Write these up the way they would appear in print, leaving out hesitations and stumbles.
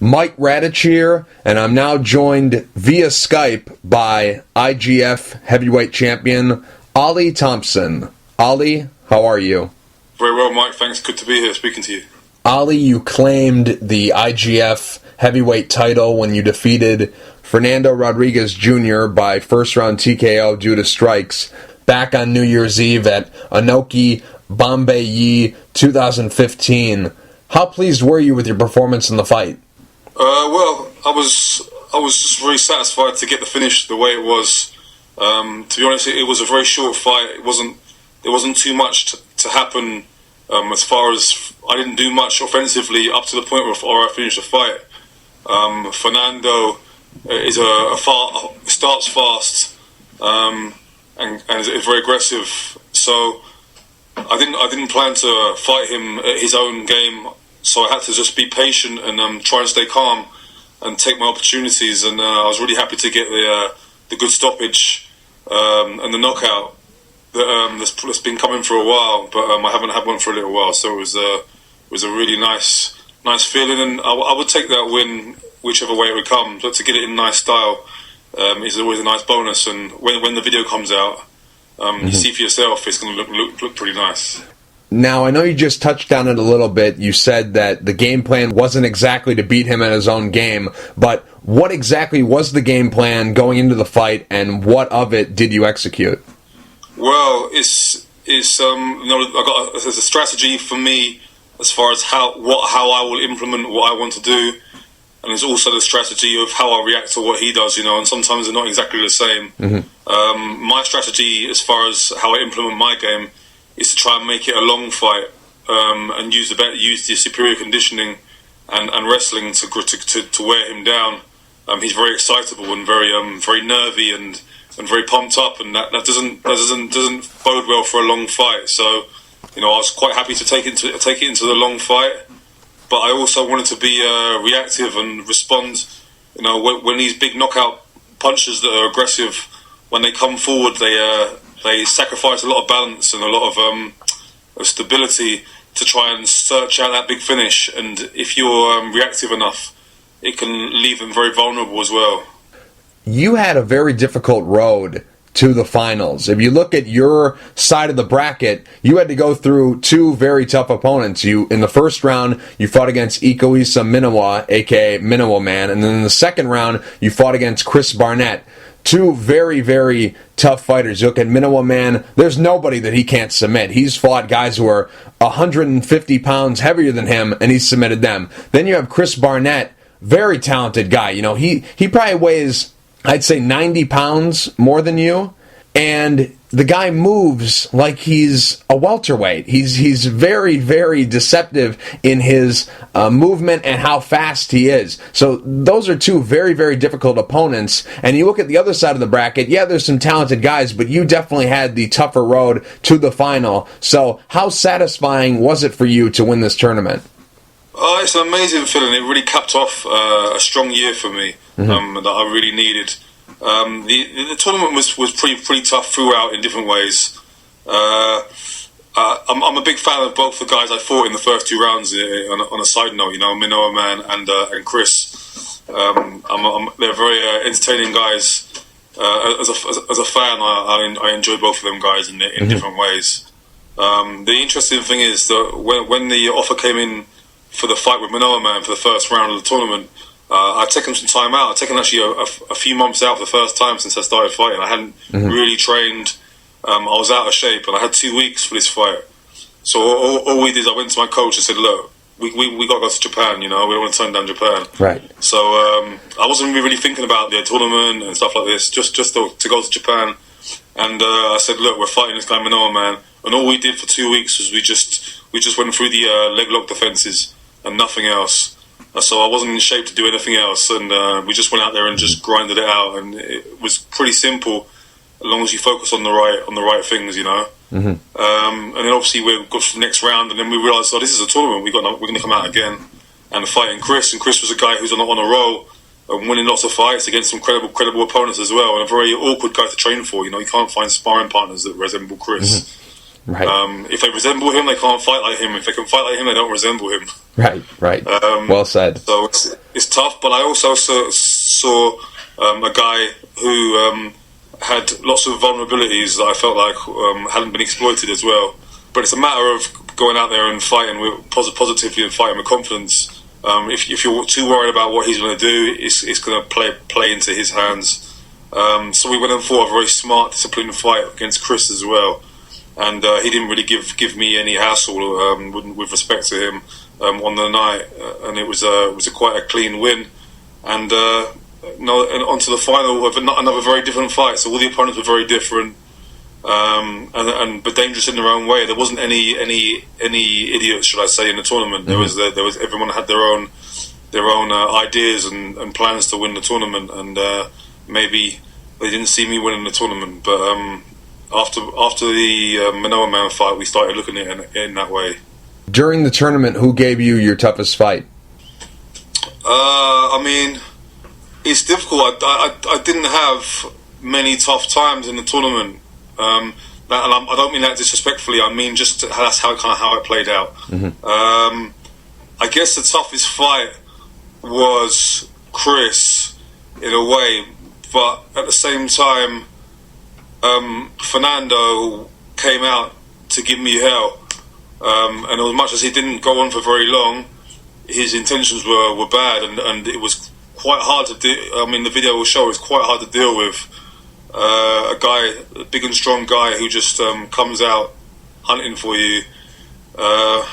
Mike Radich here, and I'm now joined via Skype by IGF Heavyweight Champion Oli Thompson. Oli, how are you? Very well, Mike. Thanks. Good to be here speaking to you. Oli, you claimed the IGF Heavyweight Title when you defeated Fernando Rodriguez Jr. by first-round TKO due to strikes back on New Year's Eve at Anoki Bombay Yi 2015. How pleased were you with your performance in the fight? Well, I was just very satisfied to get the finish the way it was. To be honest, it was a very short fight. There wasn't too much to happen as far as I didn't do much offensively up to the point where I finished the fight. Fernando starts fast and is very aggressive. So I didn't plan to fight him at his own game. So I had to just be patient and try and stay calm and take my opportunities. And I was really happy to get the good stoppage and the knockout that's been coming for a while. But I haven't had one for a little while. So it was a really nice feeling. And I would take that win whichever way it would come. But to get it in nice style is always a nice bonus. And when the video comes out, you see for yourself, it's going to look pretty nice. Now, I know you just touched on it a little bit. You said that the game plan wasn't exactly to beat him at his own game, but what exactly was the game plan going into the fight, and what of it did you execute? Well, there's a strategy for me as far as how I will implement what I want to do, and there's also the strategy of how I react to what he does, and sometimes they're not exactly the same. Mm-hmm. My strategy as far as how I implement my game is to try and make it a long fight and use the superior conditioning and wrestling to wear him down. He's very excitable and very nervy and very pumped up, and that doesn't bode well for a long fight. So, I was quite happy to take it into the long fight, but I also wanted to be reactive and respond. When these big knockout punches that are aggressive, when they come forward, they sacrifice a lot of balance and a lot of stability to try and search out that big finish. And if you're reactive enough, it can leave them very vulnerable as well. You had a very difficult road to the finals. If you look at your side of the bracket, you had to go through two very tough opponents. In the first round, you fought against Ikoisa Minowa, aka Minowa Man, and then in the second round, you fought against Chris Barnett. Two very, very tough fighters. You look at Minowa Man, there's nobody that he can't submit. He's fought guys who are 150 pounds heavier than him, and he's submitted them. Then you have Chris Barnett, very talented guy. He probably weighs, I'd say, 90 pounds more than you, and the guy moves like he's a welterweight. He's very, very deceptive in his movement and how fast he is. So those are two very, very difficult opponents. And you look at the other side of the bracket, yeah, there's some talented guys, but you definitely had the tougher road to the final. So how satisfying was it for you to win this tournament? It's an amazing feeling. It really capped off a strong year for me that I really needed. The tournament was pretty tough throughout in different ways. I'm a big fan of both the guys I fought in the first two rounds. On a side note, Minowa Man and Chris. They're very entertaining guys. As a fan, I enjoy both of them guys in different ways. The interesting thing is that when the offer came in for the fight with Minowa Man for the first round of the tournament, I'd taken some time out. I'd taken actually a few months out for the first time since I started fighting. I hadn't really trained. I was out of shape, and I had 2 weeks for this fight. So all we did, I went to my coach and said, "Look, we got to go to Japan. We don't want to turn down Japan." Right. So I wasn't really thinking about the tournament and stuff like this. Just to go to Japan, and I said, "Look, we're fighting this guy Minowa Man," and all we did for 2 weeks was we just went through the leg lock defenses and nothing else. So I wasn't in shape to do anything else, and we just went out there and just grinded it out, and it was pretty simple as long as you focus on the right things, And then obviously we got to the next round, and then we realised, this is a tournament. We're going to come out again and fighting Chris. And Chris was a guy who's on a roll and winning lots of fights against some credible opponents as well, and a very awkward guy to train for. You can't find sparring partners that resemble Chris. Right. If they resemble him, they can't fight like him. If they can fight like him, they don't resemble him. Right. Well said. So it's tough, but I also saw a guy who had lots of vulnerabilities that I felt like hadn't been exploited as well. But it's a matter of going out there and fighting with positively and fighting with confidence. If you're too worried about what he's going to do, it's going to play into his hands. So we went and fought a very smart, disciplined fight against Chris as well, and he didn't really give me any hassle with respect to him on the night, and it was quite a clean win. And and onto the final of another very different fight. So all the opponents were very different, but dangerous in their own way. There wasn't any idiots, should I say, in the tournament. Mm-hmm. There was everyone had their own ideas and plans to win the tournament, and maybe they didn't see me winning the tournament. But after the Manoa Man fight, we started looking at it in that way. During the tournament, who gave you your toughest fight? I mean, it's difficult. I didn't have many tough times in the tournament. And I don't mean that disrespectfully. I mean just that's how it played out. Mm-hmm. I guess the toughest fight was Chris in a way, but at the same time, Fernando came out to give me hell. And as much as he didn't go on for very long, his intentions were bad, and it was quite hard to deal. I mean, the video will show it's quite hard to deal with. A big and strong guy who just comes out hunting for you. I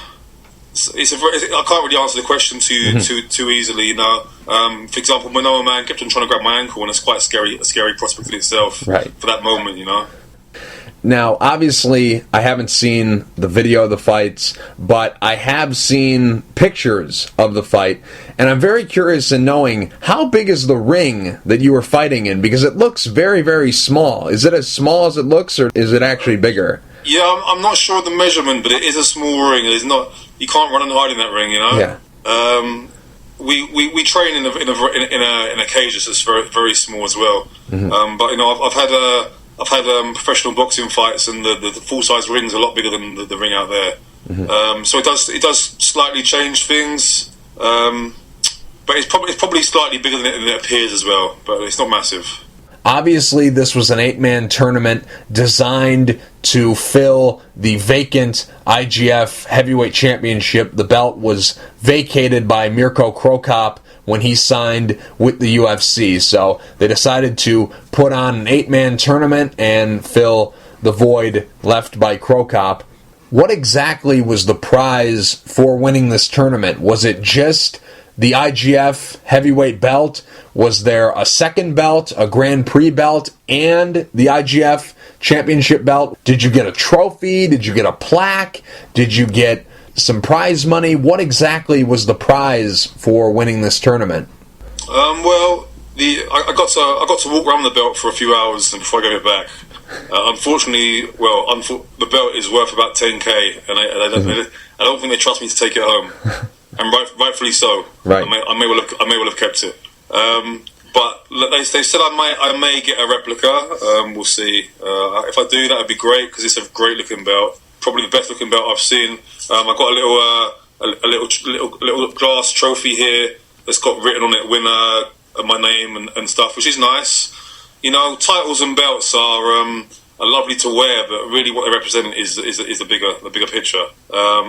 can't really answer the question too easily, you know. For example, Manoa Man kept on trying to grab my ankle, and it's quite a scary prospect in itself. Right. For that moment, you know. Now, obviously, I haven't seen the video of the fights, but I have seen pictures of the fight, and I'm very curious in knowing how big is the ring that you were fighting in, because it looks very, very small. Is it as small as it looks, or is it actually bigger? Yeah, I'm not sure of the measurement, but it is a small ring. It's not. You can't run and hide in that ring, you know. Yeah. We train in a cage that's very, very small as well. Mm-hmm. But you know, I've had professional boxing fights, and the full size ring's a lot bigger than the ring out there. Mm-hmm. So it does slightly change things, but it's probably slightly bigger than it appears as well. But it's not massive. Obviously, this was an 8-man tournament designed to fill the vacant IGF Heavyweight Championship. The belt was vacated by Mirko Cro Cop when he signed with the UFC. So they decided to put on an 8-man tournament and fill the void left by Cro Cop. What exactly was the prize for winning this tournament? Was it just the IGF heavyweight belt? Was there a second belt, a Grand Prix belt, and the IGF championship belt? Did you get a trophy? Did you get a plaque? Did you get some prize money? What exactly was the prize for winning this tournament? Well, I got to walk around the belt for a few hours before I gave it back. Unfortunately, the belt is worth about 10k, and I don't think they trust me to take it home, and rightfully so. Right. I may well have kept it. But they said I may get a replica. We'll see. If I do, that would be great, because it's a great looking belt. Probably the best looking belt I've seen. I've got a little glass trophy here that's got written on it winner and my name and stuff, which is nice. You know, titles and belts are lovely to wear, but really what they represent is the bigger picture.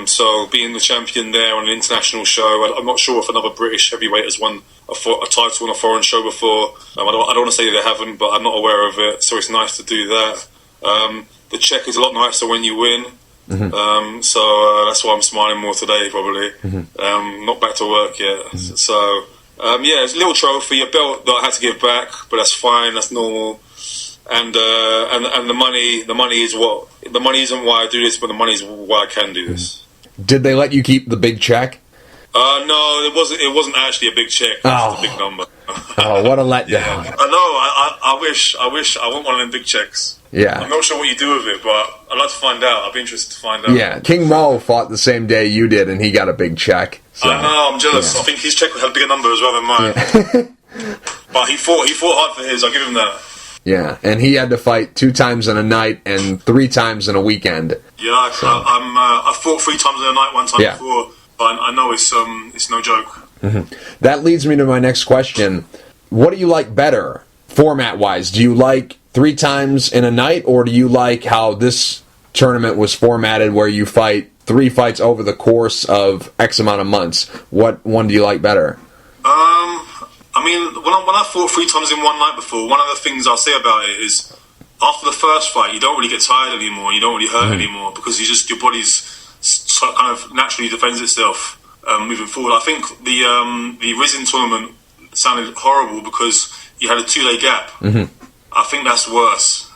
So being the champion there on an international show, I'm not sure if another British heavyweight has won a title on a foreign show before. I don't want to say they haven't, but I'm not aware of it. So it's nice to do that. The check is a lot nicer when you win. Mm-hmm. So that's why I'm smiling more today, probably. Mm-hmm. Not back to work yet. Mm-hmm. So it's a little trophy, a belt that I had to give back, but that's fine. That's normal. And the money isn't why I do this, but the money is why I can do this. Did they let you keep the big check? No, it wasn't actually a big check. It was a big number. Oh, what a letdown! Yeah. I know. I wish. I want one of them big checks. Yeah. I'm not sure what you do with it, but I'd like to find out. I'd be interested to find out. Yeah, King Mo fought the same day you did, and he got a big check. So, I know. I'm jealous. Yeah. I think his check had a bigger number as well than mine. Yeah. But he fought hard for his. I'll give him that. Yeah, and he had to fight 2 times in a night and 3 times in a weekend. Yeah, I fought 3 times in a night one time before, but I know it's no joke. Mm-hmm. That leads me to my next question. What do you like better, format-wise? Do you like 3 times in a night, or do you like how this tournament was formatted where you fight 3 fights over the course of X amount of months? What one do you like better? I mean, when I fought 3 times in one night before, one of the things I'll say about it is, after the first fight, you don't really get tired anymore, you don't really hurt anymore, because your body's kind of naturally defends itself moving forward. I think the Rizin tournament sounded horrible because you had a 2-day gap. I think that's worse.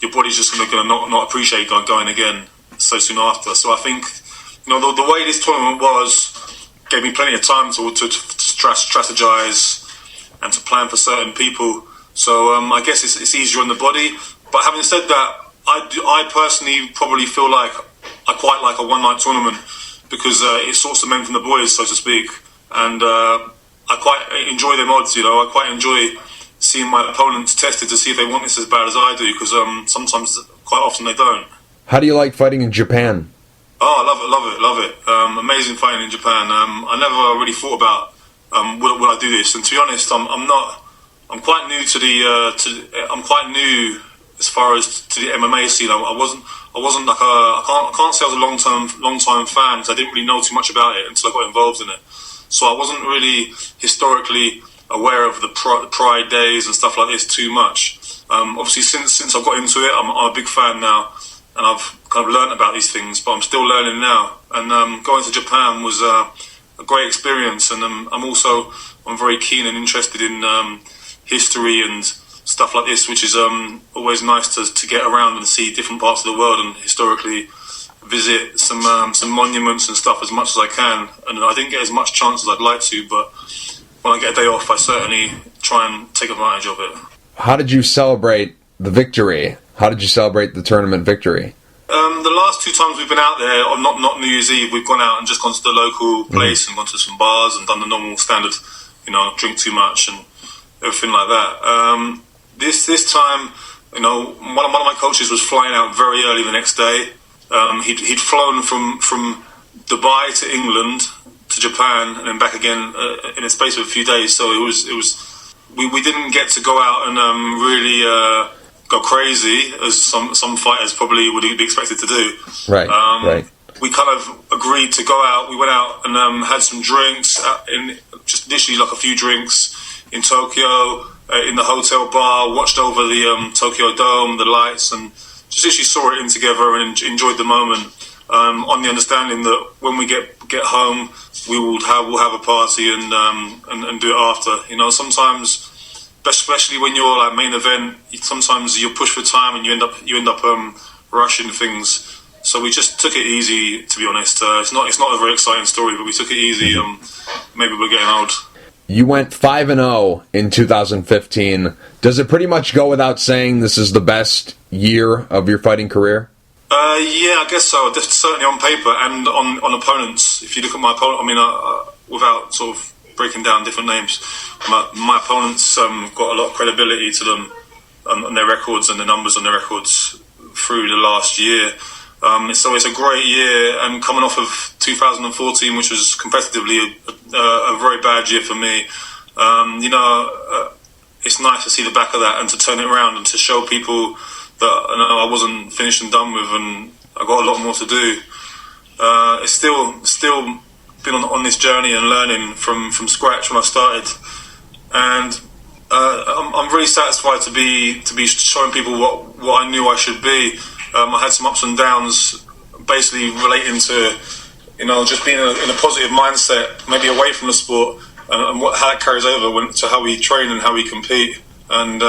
Your body's just going to not appreciate going again so soon after. So I think, the way this tournament was gave me plenty of time to strategize and to plan for certain people. So I guess it's easier on the body. But having said that, I personally probably feel like I quite like a one-night tournament because it sorts the men from the boys, so to speak. And I quite enjoy them odds, I quite enjoy seeing my opponents tested to see if they want this as bad as I do, because sometimes, quite often, they don't. How do you like fighting in Japan? Oh, I love it. Amazing fighting in Japan. I never really thought about will I do this, and to be honest, I'm quite new to I'm quite new as far as to the MMA scene. I wasn't like I can't say I was a long time fan, because I didn't really know too much about it until I got involved in it. So I wasn't really historically aware of the Pride days and stuff like this too much. Obviously, since I got into it, I'm a big fan now, and I've kind of learned about these things, but I'm still learning now. And going to Japan was a great experience, and I'm very keen and interested in history and stuff like this, which is always nice to get around and see different parts of the world and historically visit some monuments and stuff as much as I can. And I didn't get as much chance as I'd like to, but when I get a day off, I certainly try and take advantage of it. How did you celebrate the victory? How did you celebrate the tournament victory? The last 2 times we've been out there, or not New Year's Eve, we've gone out and just gone to the local place and gone to some bars and done the normal standard, drink too much and everything like that. This time, one of my coaches was flying out very early the next day. He'd flown from Dubai to England to Japan and then back again in a space of a few days. So we didn't get to go out and really go crazy as some fighters probably would be expected to do. Right. Right. We kind of agreed to go out. We went out and had some drinks, just literally like a few drinks in Tokyo, in the hotel bar, watched over the Tokyo Dome, the lights, and just literally saw it in together and enjoyed the moment, on the understanding that when we get home, we'll have a party and do it after. Sometimes, especially when you're like main event, sometimes you're pushed for time and you end up rushing things. So we just took it easy, to be honest. It's not a very exciting story, but we took it easy. Maybe we're getting old. You went 5-0 in 2015. Does it pretty much go without saying this is the best year of your fighting career? Yeah, I guess so. Certainly on paper and on opponents. If you look at my opponent, without sort of breaking down different names, my opponents got a lot of credibility to them on their records and the numbers on their records through the last year. So it's a great year, and coming off of 2014, which was competitively a very bad year for me, it's nice to see the back of that and to turn it around and to show people that I wasn't finished and done with, and I got a lot more to do. It's still been on this journey and learning from scratch when I started, and I'm really satisfied to be showing people what I knew I should be. I had some ups and downs, basically relating to, just being in a positive mindset, maybe away from the sport, and how that carries over to how we train and how we compete. And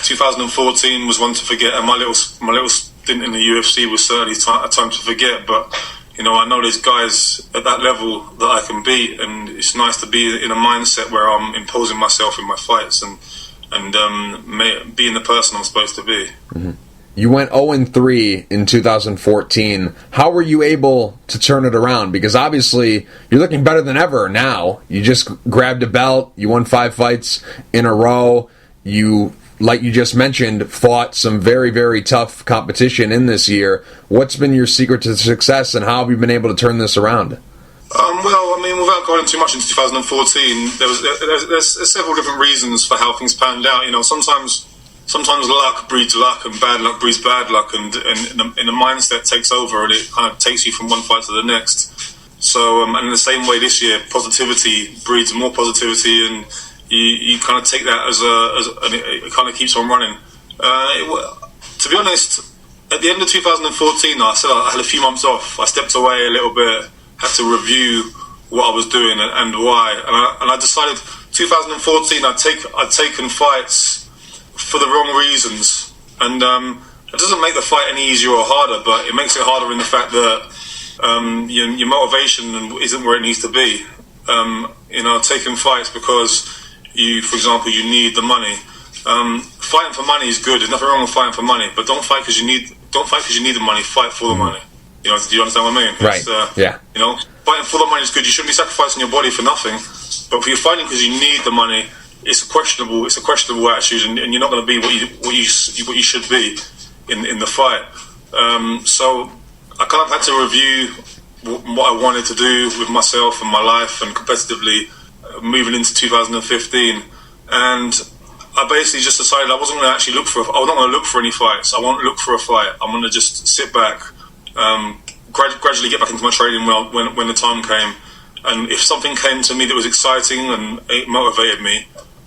2014 was one to forget, and my little stint in the UFC was certainly a time to forget. But I know there's guys at that level that I can beat, and it's nice to be in a mindset where I'm imposing myself in my fights and being the person I'm supposed to be. Mm-hmm. You went 0-3 in 2014. How were you able to turn it around? Because obviously you're looking better than ever now. You just grabbed a belt. You won 5 fights in a row. You like you just mentioned, fought some very, very tough competition in this year. What's been your secret to success, and how have you been able to turn this around? Well, I mean, without going too much into 2014, there's several different reasons for how things panned out. You know, sometimes luck breeds luck, and bad luck breeds bad luck, and the mindset takes over, and it kind of takes you from one fight to the next. So, and in the same way this year, positivity breeds more positivity, and you kind of take that and it kind of keeps on running. To be honest, at the end of 2014, I said I had a few months off. I stepped away a little bit, had to review what I was doing and why, and I decided 2014 I'd taken fights for the wrong reasons, and it doesn't make the fight any easier or harder, but it makes it harder in the fact that your motivation isn't where it needs to be. Taking fights because for example, you need the money. Fighting for money is good. There's nothing wrong with fighting for money, but don't fight because you need the money. Fight for the money. You know, do you understand what I mean? Right. Yeah. You know, fighting for the money is good. You shouldn't be sacrificing your body for nothing. But if you're fighting because you need the money, it's a questionable attitude, and you're not going to be what you should be in the fight. So I kind of had to review what I wanted to do with myself and my life and competitively moving into 2015, and I basically just decided I wasn't going to actually I was not going to look for any fights. I won't look for a fight. I'm going to just sit back, gradually get back into my training when the time came, and if something came to me that was exciting and it motivated me,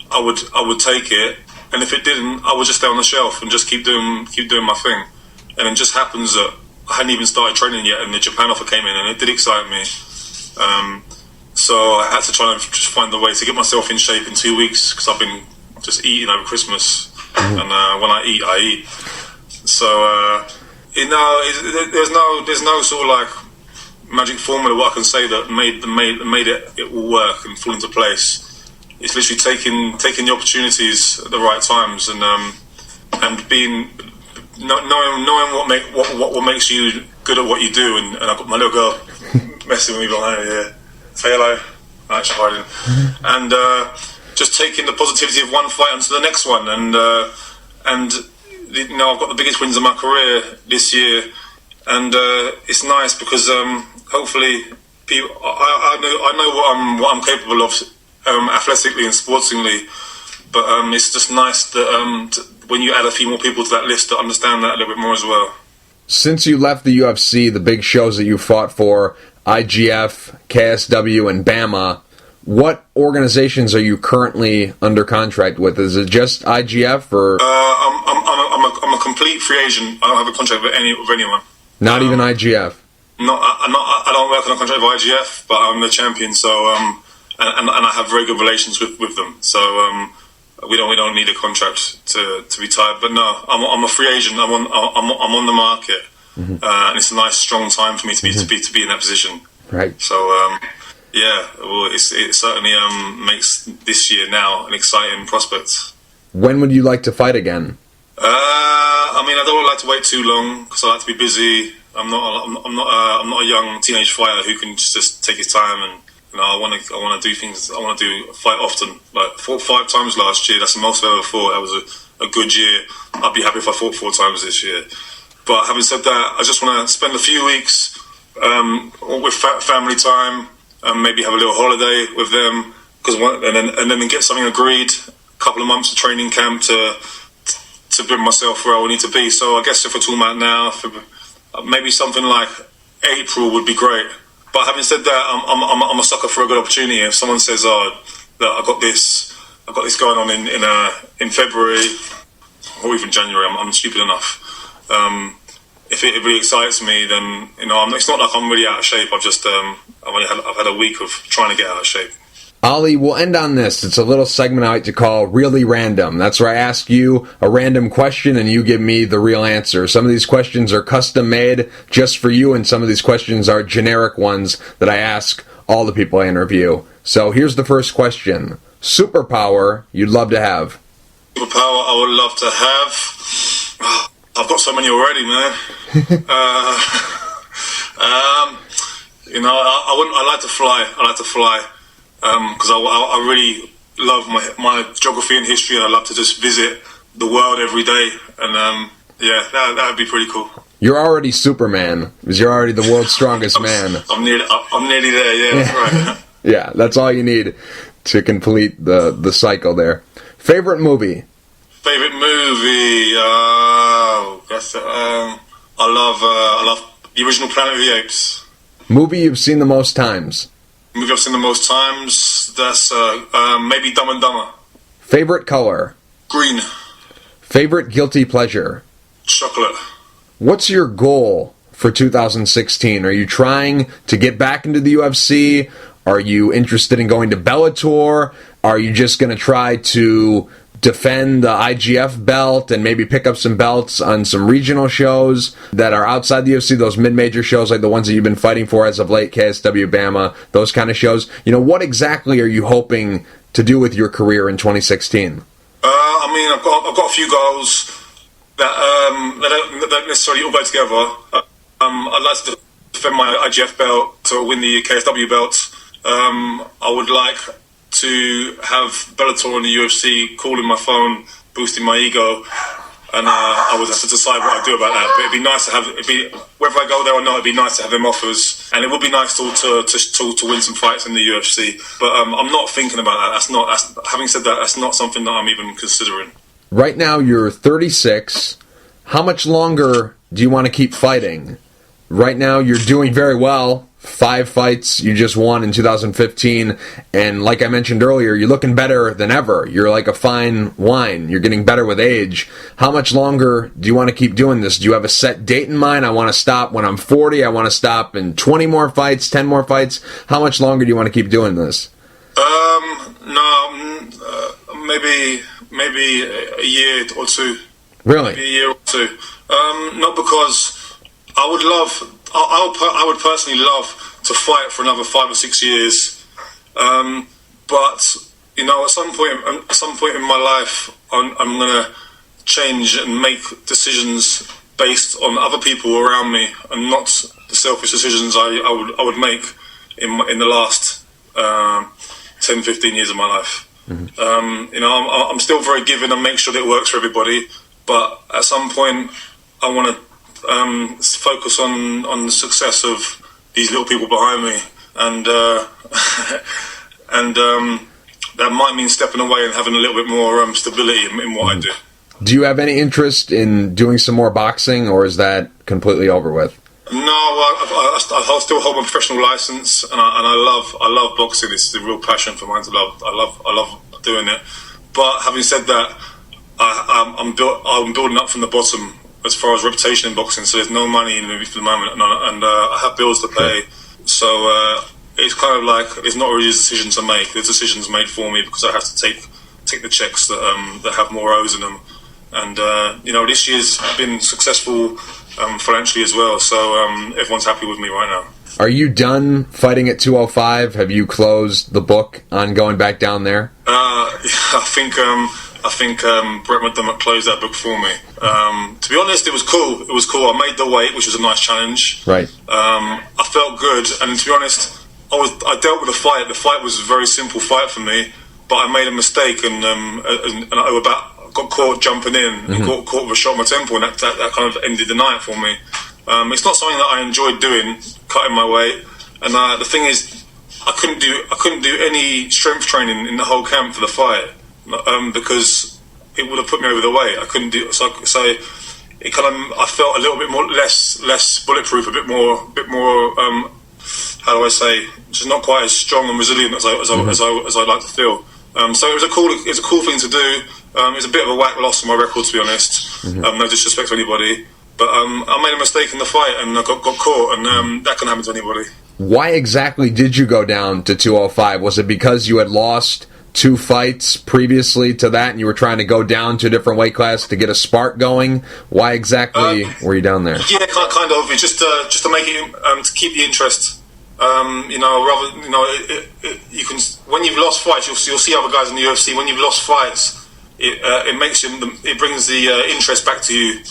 I would take it, and if it didn't, I would just stay on the shelf and just keep doing my thing. And it just happens that I hadn't even started training yet, and the Japan offer came in, and it did excite me. So I had to try and just find a way to get myself in shape in 2 weeks, because I've been just eating over Christmas, and when I eat. So there's no sort of like magic formula what I can say that made it all work and fall into place. It's literally taking the opportunities at the right times, and being knowing what makes you good at what you do. And I've got my little girl messing with me behind here. Say hello. I'm actually hiding. And just taking the positivity of one fight onto the next one, and I've got the biggest wins of my career this year, and it's nice because hopefully people, I know what I'm capable of athletically and sportingly, but it's just nice that when you add a few more people to that list to understand that a little bit more as well. Since you left the UFC, the big shows that you fought for, IGF, KSW, and BAMA, what organizations are you currently under contract with? Is it just IGF, or? I'm a complete free agent. I don't have a contract with anyone. Not even IGF. I don't work on a contract with IGF, but I'm the champion. So and I have very good relations with them. So we don't need a contract to be tied. But no, I'm a free agent. I'm on the market, and it's a nice strong time for me to be in that position. Right. So well, it certainly makes this year now an exciting prospect. When would you like to fight again? I mean, I don't like to wait too long because I like to be busy. I'm not a young teenage fighter who can just take his time, and I want to do things. I want to fight often. Like fought 5 times last year. That's the most I've ever fought. That was a good year. I'd be happy if I fought 4 times this year. But having said that, I just want to spend a few weeks with family time, and maybe have a little holiday with them, and then get something agreed. A couple of months of training camp to bring myself where I need to be. So I guess if we're talking about now, maybe something like April would be great. But having said that, I'm a sucker for a good opportunity. If someone says, "Oh, that I've got this going on in February or even January," I'm stupid enough. If it really excites me, then it's not like I'm really out of shape. I've had a week of trying to get out of shape. Oli, we'll end on this. It's a little segment I like to call Really Random. That's where I ask you a random question and you give me the real answer. Some of these questions are custom made just for you, and some of these questions are generic ones that I ask all the people I interview. So here's the first question. Superpower you'd love to have? Superpower I would love to have? I've got so many already, man. I like to fly. Because I really love my geography and history, and I love to just visit the world every day, and yeah, that would be pretty cool. You're already Superman, because you're already the world's strongest man. I'm nearly there. Yeah, that's right. Yeah, that's all you need to complete the cycle there. Favorite movie? Favorite movie? I love the original Planet of the Apes. Movie you've seen the most times? Movie I've seen the most times. That's maybe Dumb and Dumber. Favorite color? Green. Favorite guilty pleasure? Chocolate. What's your goal for 2016? Are you trying to get back into the UFC? Are you interested in going to Bellator? Are you just going to try to defend the IGF belt and maybe pick up some belts on some regional shows that are outside the UFC, those mid-major shows like the ones that you've been fighting for as of late, KSW, Bama, those kind of shows? You know, what exactly are you hoping to do with your career in 2016? I mean, I've got a few goals that don't necessarily all go together. I'd like to defend my IGF belt, to win the KSW belt. I would like to have Bellator and the UFC calling my phone, boosting my ego, and I would have to decide what I do about that. But it'd be nice to have, whether I go there or not, it'd be nice to have them offers, and it would be nice to win some fights in the UFC. But I'm not thinking about that. Having said that, that's not something that I'm even considering. Right now, you're 36. How much longer do you want to keep fighting? Right now, you're doing very well. 5 fights you just won in 2015, and like I mentioned earlier, you're looking better than ever. You're like a fine wine. You're getting better with age. How much longer do you want to keep doing this? Do you have a set date in mind? I want to stop when I'm 40. I want to stop in 20 more fights, 10 more fights. How much longer do you want to keep doing this? Maybe a year or two. Really? Maybe a year or two. Not because I would personally love to fight for another 5 or 6 years, but you know, at some point in my life, I'm gonna change and make decisions based on other people around me, and not the selfish decisions I would make in the last 10, 15 years of my life. Mm-hmm. You know, I'm still very giving and make sure that it works for everybody, but at some point, I want to focus on the success of these little people behind me, and that might mean stepping away and having a little bit more stability in what I do. Do you have any interest in doing some more boxing, or is that completely over with? No, I still hold my professional license, and I love boxing. It's a real passion for mine to love. I love doing it. But having said that, I'm building up from the bottom as far as reputation in boxing, so there's no money in it for the moment, and I have bills to pay. So it's kind of like, it's not really a decision to make. The decision's made for me because I have to take the checks that have more O's in them. And you know, this year's been successful financially as well, so everyone's happy with me right now. Are you done fighting at 205? Have you closed the book on going back down there? I think Brett McDermott closed that book for me. To be honest, it was cool. I made the weight, which was a nice challenge. Right. I felt good, and to be honest, I dealt with the fight. The fight was a very simple fight for me, but I made a mistake, and I got caught jumping in, and caught with a shot in my temple, and that kind of ended the night for me. It's not something that I enjoyed doing, cutting my weight. And the thing is, I couldn't do any strength training in the whole camp for the fight, because it would have put me over the weight. I couldn't do so it kind of, I felt a little bit more less bulletproof, a bit more how do I say, just not quite as strong and resilient as I'd like to feel. So it was a cool thing to do. It was a bit of a whack loss on my record, to be honest. No disrespect to anybody, but I made a mistake in the fight, and I got caught, and that can happen to anybody. Why exactly did you go down to 205? Was it because you had lost 2 fights previously to that, and you were trying to go down to a different weight class to get a spark going? Why exactly were you down there? Yeah, kind of. It's just to make it, to keep the interest. You know, rather, you know, you can, when you've lost fights, you'll see other guys in the UFC. When you've lost fights, it brings the interest back to you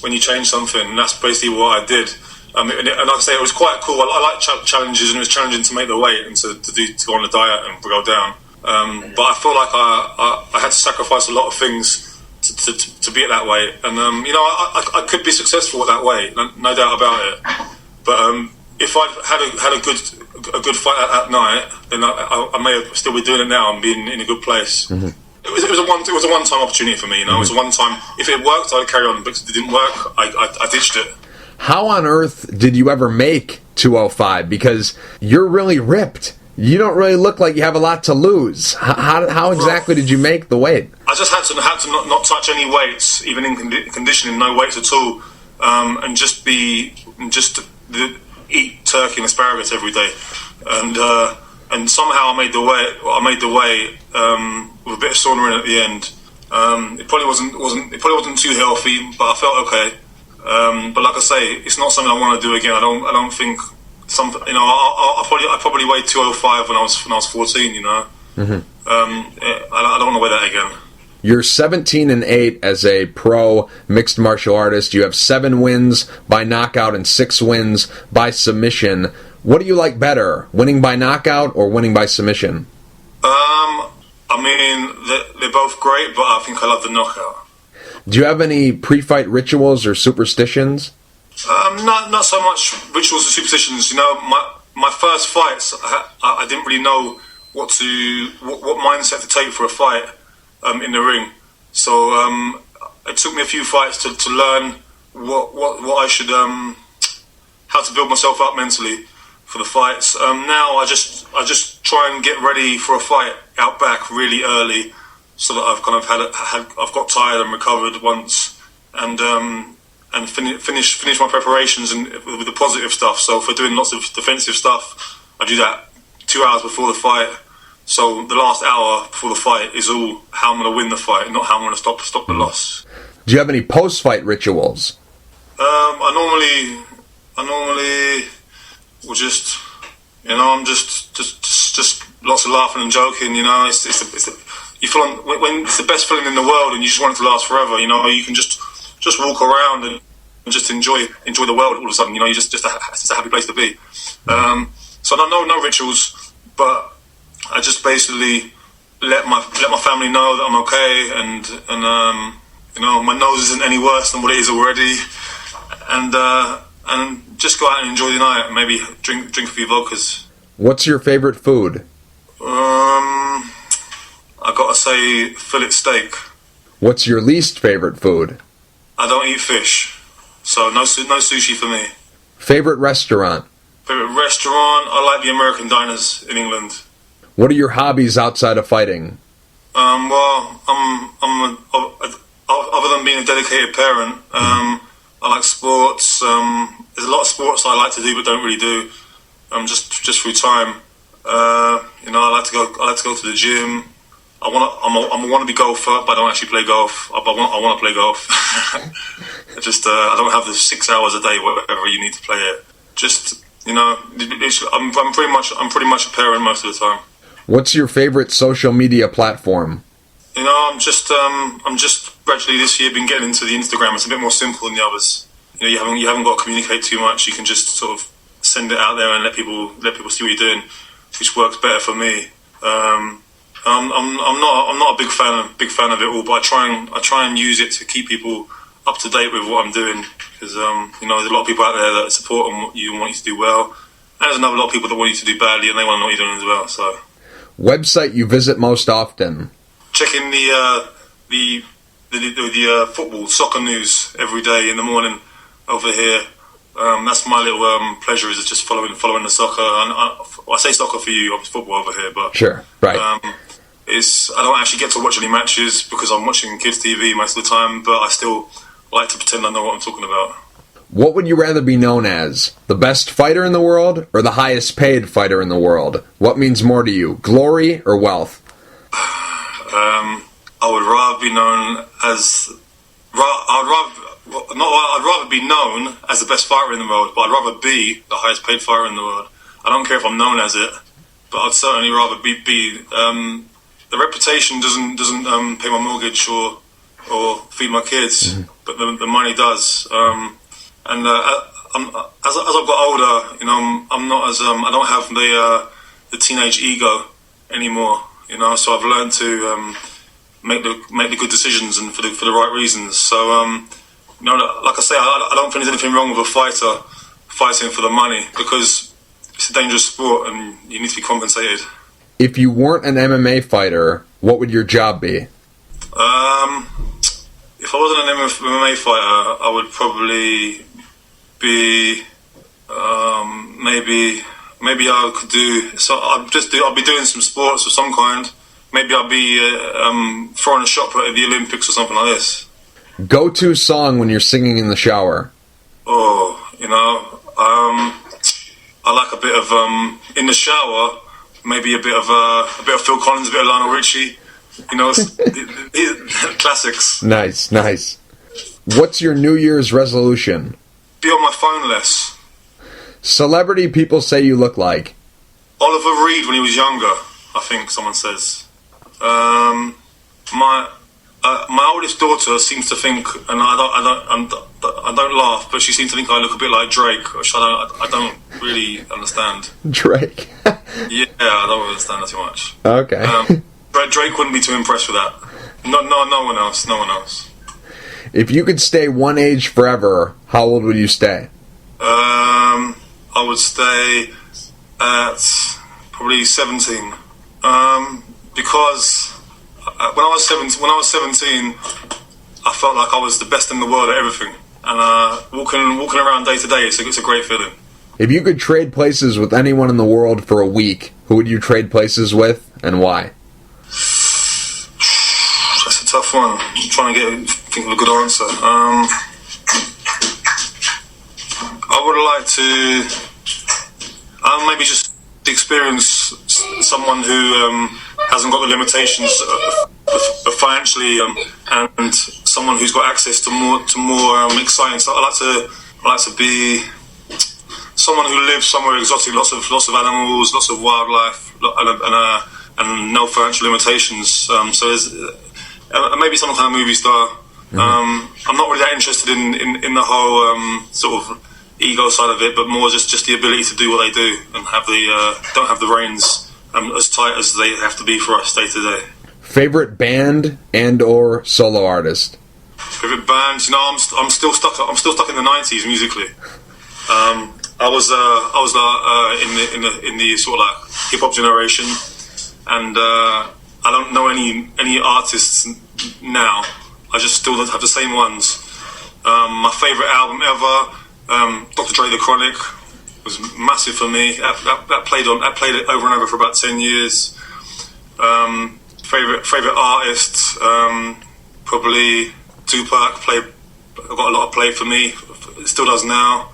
when you change something, and that's basically what I did. And like I say, it was quite cool. I like challenges, and it was challenging to make the weight and to go on a diet and go down. But I feel like I had to sacrifice a lot of things to be at that weight, and I could be successful at that weight, no doubt about it. But if I'd had a good fight that night, then I may have still be doing it now and being in a good place. Mm-hmm. It was a one-time opportunity for me. It was a one-time. If it worked, I'd carry on. But if it didn't work, I ditched it. How on earth did you ever make 205? Because you're really ripped. You don't really look like you have a lot to lose. How exactly did you make the weight? I just had to not touch any weights, even in conditioning, no weights at all, and just eat turkey and asparagus every day, and somehow I made the weight with a bit of sauna in at the end. It probably wasn't too healthy, but I felt okay. But like I say, it's not something I want to do again. I don't think something. I probably weighed 205 when I was 14. Mm-hmm. I don't want to weigh that again. You're 17-8 as a pro mixed martial artist. You have 7 wins by knockout and 6 wins by submission. What do you like better, winning by knockout or winning by submission? I mean, they're both great, but I think I love the knockout. Do you have any pre-fight rituals or superstitions? Not so much rituals or superstitions. My first fights, I didn't really know what mindset to take for a fight in the ring. So it took me a few fights to learn what I should, how to build myself up mentally for the fights. Now I just try and get ready for a fight out back really early, so that I've kind of I've got tired and recovered once, and finish my preparations and with the positive stuff. So if we're doing lots of defensive stuff, I do that 2 hours before the fight. So the last hour before the fight is all how I'm going to win the fight, not how I'm going to stop the loss. Do you have any post-fight rituals? I normally will just, I'm just lots of laughing and joking. You feel when it's the best feeling in the world, and you just want it to last forever. You can just walk around and just enjoy the world all of a sudden. It's just a happy place to be. So no rituals, but I just basically let my family know that I'm okay, and my nose isn't any worse than what it is already, and just go out and enjoy the night, and maybe drink a few vodkas. What's your favorite food? I gotta say fillet steak. What's your least favorite food? I don't eat fish, so no sushi for me. Favorite restaurant? Favorite restaurant? I like the American diners in England. What are your hobbies outside of fighting? Well, I'm other than being a dedicated parent, I like sports. There's a lot of sports I like to do but don't really do. Just through time. I like to go to the gym. I'm a wannabe golfer, but I don't actually play golf. I want to play golf. I don't have the 6 hours a day, whatever you need to play it. I'm pretty much a parent most of the time. What's your favorite social media platform? I'm just gradually this year been getting into the Instagram. It's a bit more simple than the others. You haven't got to communicate too much. You can just sort of send it out there and let people see what you're doing, which works better for me. I'm not a big fan of it all, but I try and use it to keep people up to date with what I'm doing, because there's a lot of people out there that support you and want you to do well, and there's another lot of people that want you to do badly and they want to know what you're doing as well. So, website you visit most often? Checking the football, soccer news every day in the morning over here. That's my little pleasure, is just following the soccer. And I say soccer for you, obviously football over here, but sure, right. I don't actually get to watch any matches because I'm watching kids' TV most of the time, but I still like to pretend I know what I'm talking about. What would you rather be known as? The best fighter in the world or the highest paid fighter in the world? What means more to you, glory or wealth? I would rather be known as... I'd rather be known as the best fighter in the world, but I'd rather be the highest paid fighter in the world. I don't care if I'm known as it, but I'd certainly rather be the reputation doesn't pay my mortgage or feed my kids, but the money does. As I've got older, I'm not as I don't have the teenage ego anymore. So I've learned to make the good decisions and for the right reasons. So like I say, I don't think there's anything wrong with a fighter fighting for the money, because it's a dangerous sport and you need to be compensated. If you weren't an MMA fighter, what would your job be? If I wasn't an MMA fighter, I would probably be maybe I could do. So I'll be doing some sports of some kind. Maybe I'll be throwing a shot put at the Olympics or something like this. Go-to song when you're singing in the shower? Oh, I like a bit of in the shower. Maybe a bit of Phil Collins, a bit of Lionel Richie. Classics. Nice. What's your New Year's resolution? Be on my phone less. Celebrity people say you look like? Oliver Reed when he was younger, I think someone says. My oldest daughter seems to think, and I don't laugh, but she seems to think I look a bit like Drake, which I don't really understand. Drake? Yeah, I don't understand that too much. Okay. But Drake wouldn't be too impressed with that. No one else. If you could stay one age forever, how old would you stay? I would stay at probably 17. Because when I was 17, I felt like I was the best in the world at everything. And walking around day to day, it's a great feeling. If you could trade places with anyone in the world for a week, who would you trade places with and why? That's a tough one. I'm trying to think of a good answer. I would like to maybe just experience someone who hasn't got the limitations of financially, and someone who's got access to more exciting stuff. I like to be someone who lives somewhere exotic, lots of animals, lots of wildlife, and no financial limitations. So there's maybe some kind of movie star. I'm not really that interested in the whole sort of ego side of it, but more just the ability to do what they do and don't have the reins as tight as they have to be for us day to day. Favorite band and or solo artist? Favorite band? I'm still stuck in the 90s musically. I was in the sort of like hip hop generation, and I don't know any artists now. I just still don't have the same ones. My favorite album ever, Dr. Dre The Chronic, was massive for me. That played it over and over for about 10 years. Favorite artist, probably Tupac. Got a lot of play for me. It still does now.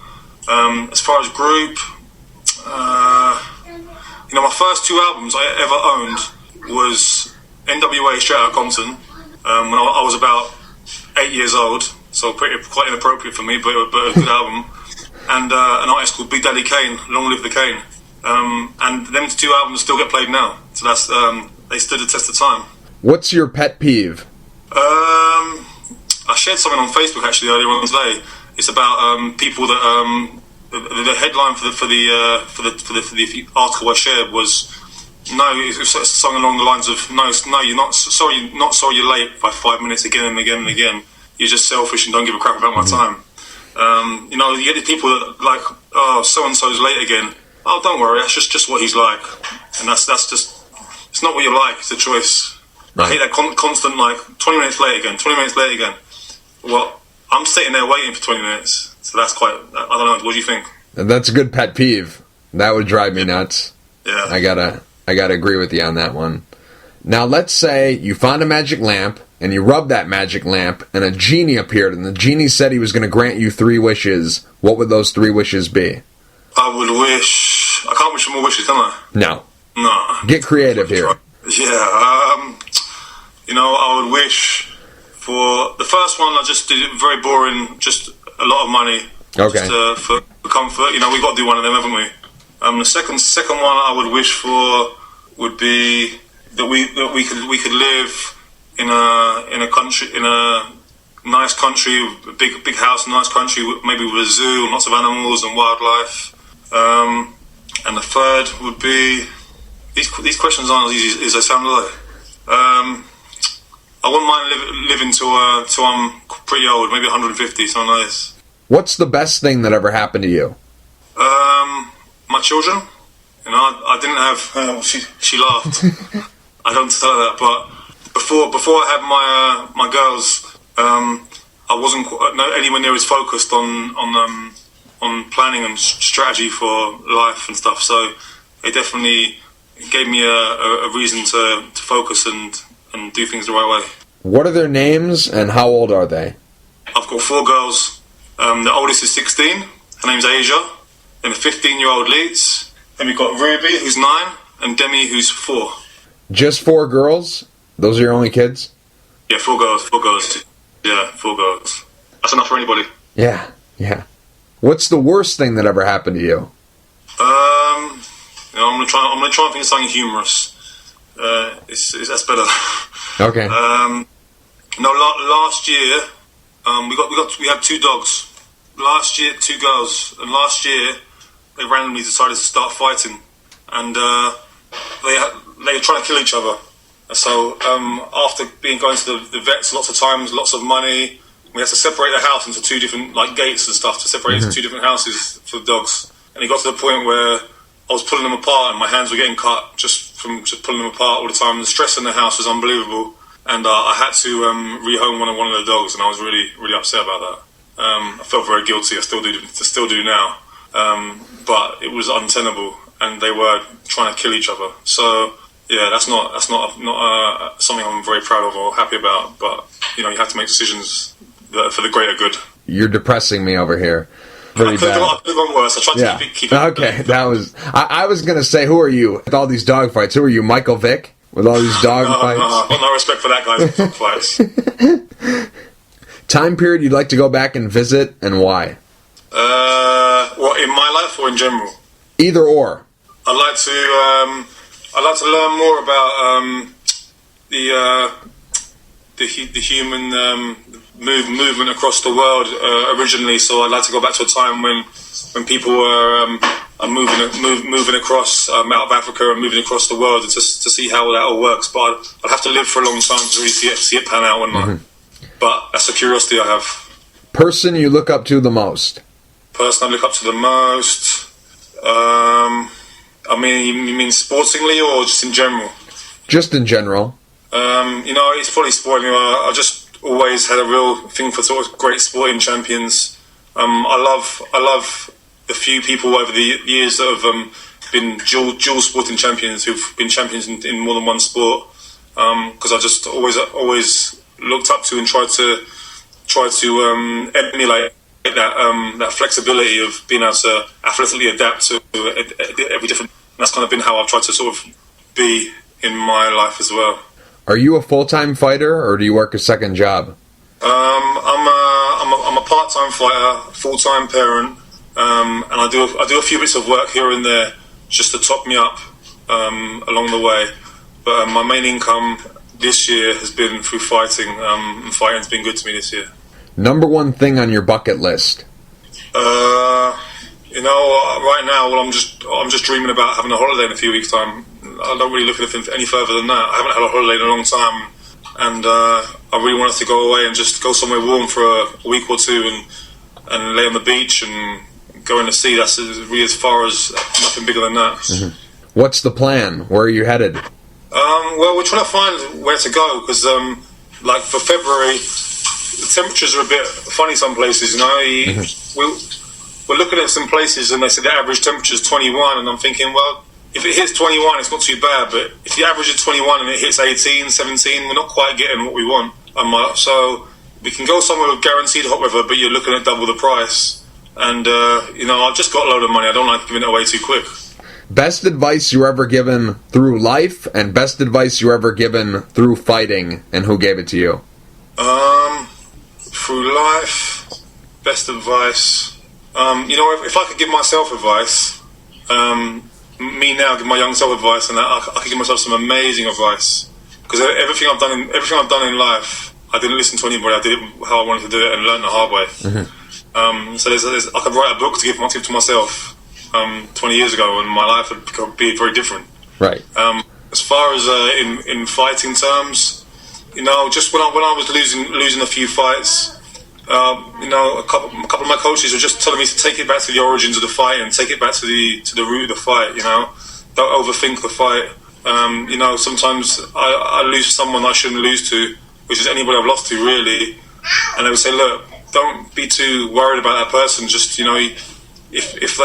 As far as group, my first two albums I ever owned was NWA Straight Outta Compton, when I was about 8 years old, so quite inappropriate for me, but a good album. And an artist called Big Daddy Kane, Long Live the Kane. And them two albums still get played now, so that's they stood the test of time. What's your pet peeve? I shared something on Facebook actually earlier on today. It's about people that the headline for the article I shared was it's a song along the lines of no, you're not sorry you're late by 5 minutes again and again and again. You're just selfish and don't give a crap about my time. You get the people that like, oh, so and so's late again. Oh, don't worry, that's just what he's like, and that's just it's not what you like. It's a choice. Right. I hate that constant like 20 minutes late again, 20 minutes late again. Well, I'm sitting there waiting for 20 minutes, so that's quite. I don't know. What do you think? That's a good pet peeve. That would drive me nuts. Yeah. I gotta agree with you on that one. Now, let's say you found a magic lamp and you rubbed that magic lamp, and a genie appeared, and the genie said he was going to grant you 3 wishes. What would those 3 wishes be? I would wish. I can't wish for more wishes, can I? No. Get creative here. Yeah. I would wish for the first one. I just did it very boring. Just a lot of money. Okay. Just, for comfort. We've got to do one of them, haven't we? The second one I would wish for would be that we could live in a country, in a nice country, a big house, a nice country, maybe with a zoo and lots of animals and wildlife. And the third would be these questions aren't as easy as they sound, are they? I wouldn't mind living till I'm pretty old, maybe 150, something like this. What's the best thing that ever happened to you? My children. You know, I didn't have. She laughed. I don't tell her that, but before I had my girls, I wasn't anywhere near as focused on planning and strategy for life and stuff. So it definitely gave me a reason to focus and do things the right way. What are their names and how old are they? I've got 4 girls. The oldest is 16. Her name's Asia. Then a 15-year-old Leeds. Then we've got Ruby, who's 9, and Demi, who's 4. Just 4 girls? Those are your only kids? Yeah, 4 girls. 4 girls. Yeah, 4 girls. That's enough for anybody. Yeah. What's the worst thing that ever happened to you? I'm gonna try and think of something humorous. That's better. Okay. Last year, we had 2 dogs. Last year, 2 girls, and last year they randomly decided to start fighting, and they were trying to kill each other. So after going to the vets lots of times, lots of money, we had to separate the house into 2 different gates and stuff to separate into 2 different houses for the dogs. And it got to the point where I was pulling them apart and my hands were getting cut just from pulling them apart all the time. The stress in the house was unbelievable, and I had to rehome one of the dogs, and I was really, really upset about that. I felt very guilty. I still do now, but it was untenable, and they were trying to kill each other. So yeah, that's not something I'm very proud of or happy about. But you have to make decisions for the greater good. You're depressing me over here. Pretty bad. I could have gone worse. I tried to keep it. Okay, that was. I was gonna say, who are you with all these dog fights? Who are you, Michael Vick, with all these dog fights? I've got no respect for that guy's dog fights. Time period you'd like to go back and visit, and why? What, in my life or in general? Either or. I'd like to learn more about the human movement across the world originally. So I'd like to go back to a time when people were moving across out of Africa and moving across the world, and to see how that all works. But I'd have to live for a long time to really see it pan out, wouldn't I? But that's a curiosity I have. Person you look up to the most? Person I look up to the most? You mean sportingly or just in general? Just in general. It's probably sporting. I just always had a real thing for sort of great sporting champions. I love the few people over the years that have been dual sporting champions, who've been champions in more than one sport. Because I just always looked up to and tried to emulate that flexibility of being able to athletically adapt to every different. That's kind of been how I've tried to sort of be in my life as well. Are you a full-time fighter, or do you work a second job? I'm a part-time fighter, full-time parent, and I do a few bits of work here and there just to top me up along the way. But my main income this year has been through fighting, and fighting's been good to me this year. Number one thing on your bucket list? Right now, I'm just dreaming about having a holiday in a few weeks' time. I don't really look at it any further than that. I haven't had a holiday in a long time, and I really wanted to go away and just go somewhere warm for a week or two and lay on the beach and go in the sea. That's really as far as, nothing bigger than that. Mm-hmm. What's the plan? Where are you headed? Well, we're trying to find where to go because, for February, the temperatures are a bit funny some places. We're looking at some places and they said the average temperature is 21, and I'm thinking, well, if it hits 21, it's not too bad. But if the average is 21 and it hits 18, 17, we're not quite getting what we want. So we can go somewhere with guaranteed hot weather, but you're looking at double the price. And I've just got a load of money. I don't like giving it away too quick. Best advice you ever given through life, and best advice you ever given through fighting, and who gave it to you? Through life, best advice. If I could give myself advice, give my young self advice, and I could give myself some amazing advice. Because everything I've done in life, I didn't listen to anybody. I did it how I wanted to do it and learn the hard way. Mm-hmm. So I could write a book to give to myself 20 years ago, and my life would be very different. Right. As far as in fighting terms, just when I was losing a few fights, a couple of my coaches were just telling me to take it back to the origins of the fight and take it back to the root of the fight. Don't overthink the fight. Sometimes I lose someone I shouldn't lose to, which is anybody I've lost to, really. And they would say, look, don't be too worried about that person. Just if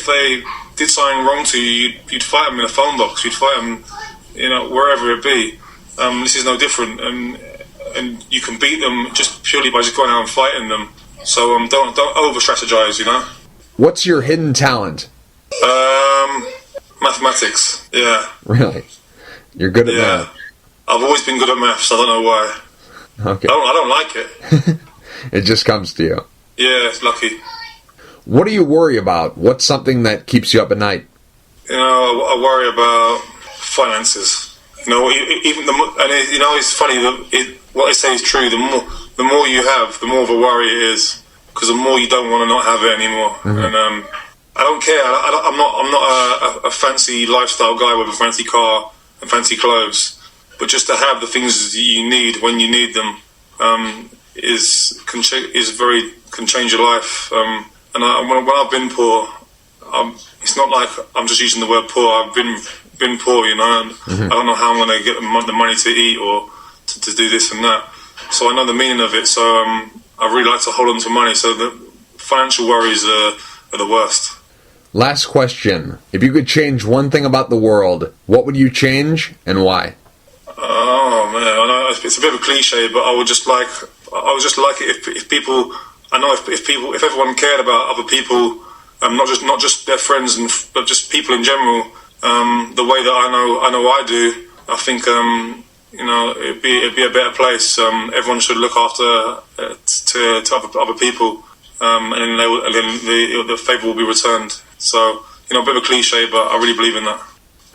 they did something wrong to you, you'd fight them in a phone box. You'd fight them, wherever it be. This is no different, and you can beat them just purely by just going out and fighting them. So don't over strategize. What's your hidden talent? Mathematics. Yeah. Really? You're good at math? I've always been good at maths. I don't know why. Okay. I don't like it. It just comes to you. Yeah, it's lucky. What do you worry about? What's something that keeps you up at night? I worry about finances. Even it's funny. What I say is true. The more you have, the more of a worry it is, because the more you don't want to not have it anymore. Mm-hmm. And I don't care. I'm not a fancy lifestyle guy with a fancy car and fancy clothes. But just to have the things you need when you need them can change your life. And when I've been poor, it's not like I'm just using the word poor. I've been poor, and mm-hmm. I don't know how I'm going to get the money to eat or to do this and that. So I know the meaning of it. So I really like to hold on to money. So the financial worries are the worst. Last question: if you could change one thing about the world, what would you change and why? Oh man, I know it's a bit of a cliche, but I would just like it if people. I know if everyone cared about other people, not just their friends, but just people in general, the way that I know I do. I think it'd be a better place. Everyone should look after to other people, and then the favour will be returned. So a bit of a cliche, but I really believe in that.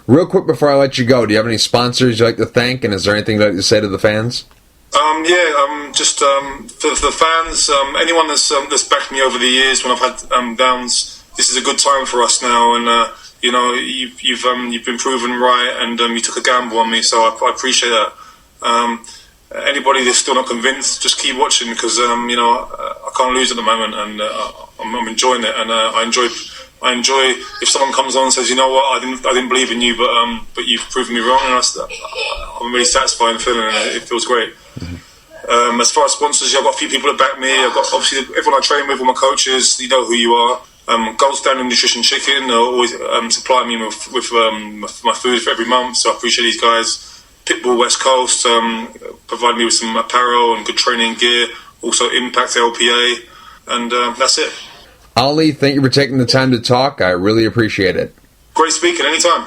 Real quick before I let you go, do you have any sponsors you'd like to thank, and is there anything you'd like to say to the fans? Just for the fans, anyone that's backed me over the years when I've had downs. This is a good time for us now, and you've been proven right, and you took a gamble on me, so I appreciate that. Anybody that's still not convinced, just keep watching, because I can't lose at the moment, and I'm enjoying it, and I enjoy if someone comes on and says, what, I didn't believe in you, but you've proven me wrong, and I'm really satisfied and feeling it. It feels great. Mm-hmm. As far as sponsors, I've got a few people that back me. I've got obviously everyone I train with, all my coaches. You know who you are. Gold Standard Nutrition Chicken always supply me with my food for every month, so I appreciate these guys. Pitbull West Coast provide me with some apparel and good training gear. Also Impact LPA, and that's it. Oli, thank you for taking the time to talk. I really appreciate it. Great speaking. Anytime.